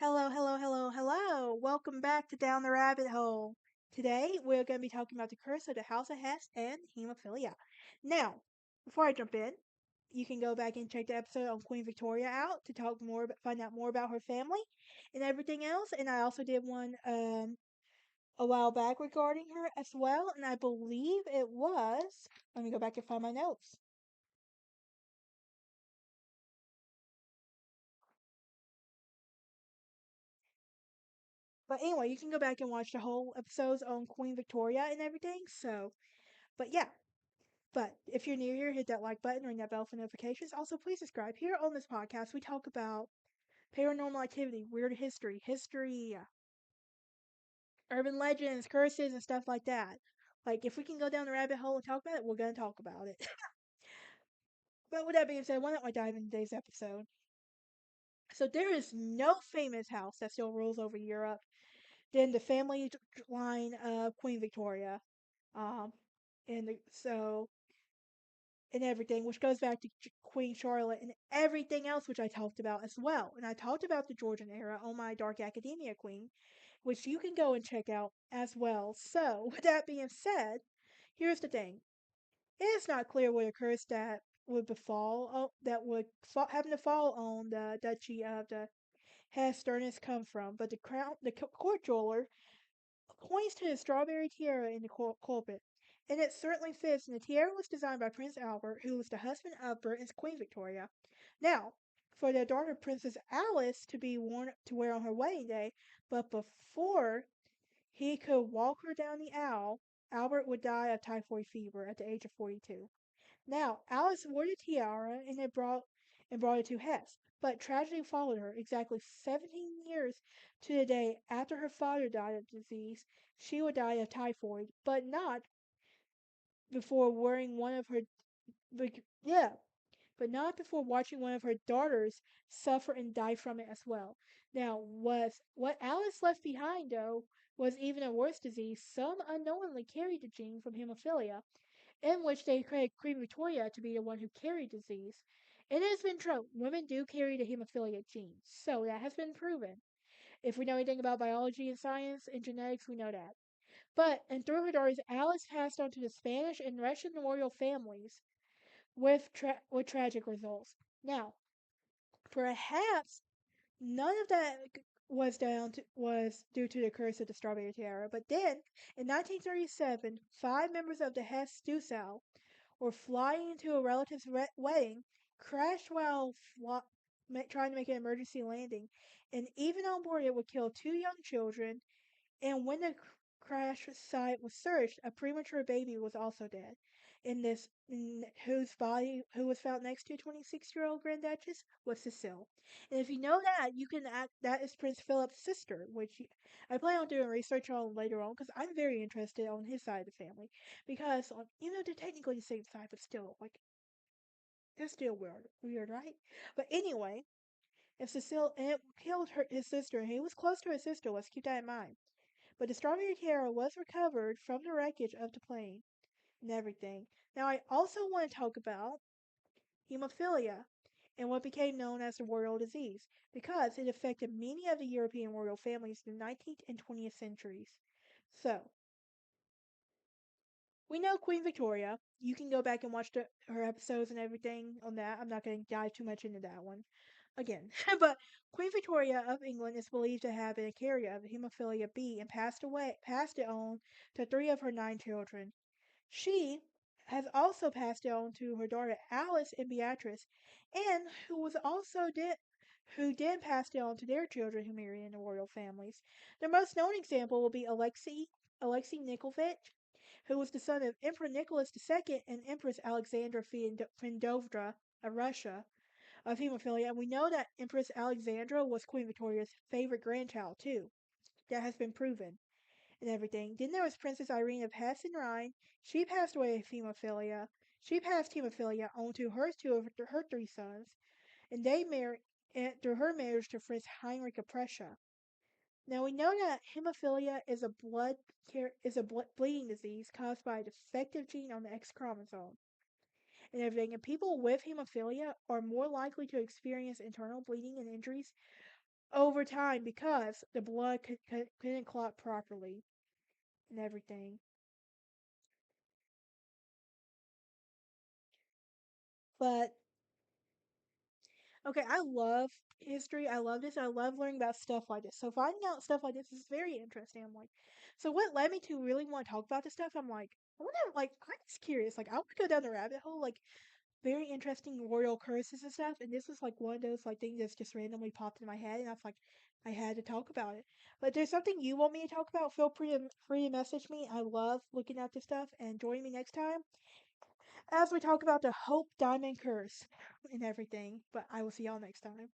Hello, hello, hello, hello. Welcome back to Down the Rabbit Hole. Today, we're going to be talking about the curse of the House of Hesse and hemophilia. Now, before I jump in, you can go back and check the episode on Queen Victoria out to talk more, find out more about her family and everything else. And I also did one a while back regarding her as well, and I believe it was. Let me go back and find my notes. But anyway, you can go back and watch the whole episodes on Queen Victoria and everything. But yeah. But if you're new here, hit that like button, ring that bell for notifications. Also, please subscribe. Here on this podcast, we talk about paranormal activity, weird history, urban legends, curses, and stuff like that. Like, if we can go down the rabbit hole and talk about it, we're going to talk about it. But with that being said, why don't I dive into today's episode? So, there is no famous house that still rules over Europe than the family line of Queen Victoria. Um, and everything, which goes back to Queen Charlotte and everything else, which I talked about as well. And I talked about the Georgian era on my Dark Academia Queen, which you can go and check out as well. So, with that being said, here's the thing: it is not clear what a curse that would befall, happen to fall on the Duchy of the Hesse come from, but the court jeweler points to the strawberry tiara in the culprit, and it certainly fits, and the tiara was designed by Prince Albert, who was the husband of Britain's Queen Victoria. Now, for their daughter Princess Alice to be worn to wear on her wedding day, but before he could walk her down the aisle, Albert would die of typhoid fever at the age of 42. Now, Alice wore the tiara and brought it to Hesse, but tragedy followed her. Exactly 17 years to the day after her father died of disease, she would die of typhoid, but not before wearing one of her yeah, but not before watching one of her daughters suffer and die from it as well. Now, was what Alice left behind though was even a worse disease. Some unknowingly carried the gene from hemophilia, in which they credited Queen Victoria to be the one who carried disease. It has been true, women do carry the hemophilia gene, so that has been proven. If we know anything about biology and science and genetics, we know that. And through her daughters, Alice passed on to the Spanish and Russian royal families with tragic results. Now, perhaps none of that was due to the curse of the Strawberry Tiara, but then in 1937, five members of the Hesse Dusau were flying into a relative's wedding, crashed while trying to make an emergency landing, and even on board it would kill two young children. And when the crash site was searched, a premature baby was also dead. Who was found next to 26-year-old Grand Duchess was Cecile. And if you know that, you can act that is Prince Philip's sister, I plan on doing research on later on because I'm very interested on his side of the family. Because even though they're technically the same side, but still, like, they're still weird, right? But anyway, if Cecile and it killed his sister, and he was close to his sister. Let's keep that in mind. But the strawberry tiara was recovered from the wreckage of the plane and everything. Now, I also want to talk about hemophilia and what became known as the royal disease because it affected many of the European royal families in the 19th and 20th centuries. So, we know Queen Victoria. You can go back and watch her episodes and everything on that. I'm not going to dive too much into that one again. But Queen Victoria of England is believed to have been a carrier of hemophilia B and passed it on to three of her nine children. She has also passed it on to her daughter Alice and Beatrice, and who then passed it on to their children who married into royal families. The most known example will be Alexei Nikolaevich, who was the son of Emperor Nicholas II and Empress Alexandra Fedovra of Russia of hemophilia. And we know that Empress Alexandra was Queen Victoria's favorite grandchild, too. That has been proven and everything. Then there was Princess Irene of Hesse and Rhine. She passed away of hemophilia. She passed hemophilia on to her three sons, and they married through her marriage to Prince Heinrich of Prussia. Now we know that hemophilia is a bleeding disease caused by a defective gene on the X chromosome and everything. And people with hemophilia are more likely to experience internal bleeding and injuries over time because the blood couldn't clot properly and everything. But okay, I love history. I love this. I love learning about stuff like this. So finding out stuff like this is very interesting. I'm like, so what led me to really want to talk about this stuff? I'm like, I want to I'm just curious. Like, I want to go down the rabbit hole. Like, very interesting royal curses and stuff. And this was like one of those like things that's just randomly popped in my head, and I was like, I had to talk about it. But if there's something you want me to talk about, feel free to message me. I love looking at this stuff, and join me next time as we talk about the Hope Diamond Curse and everything. But I will see y'all next time.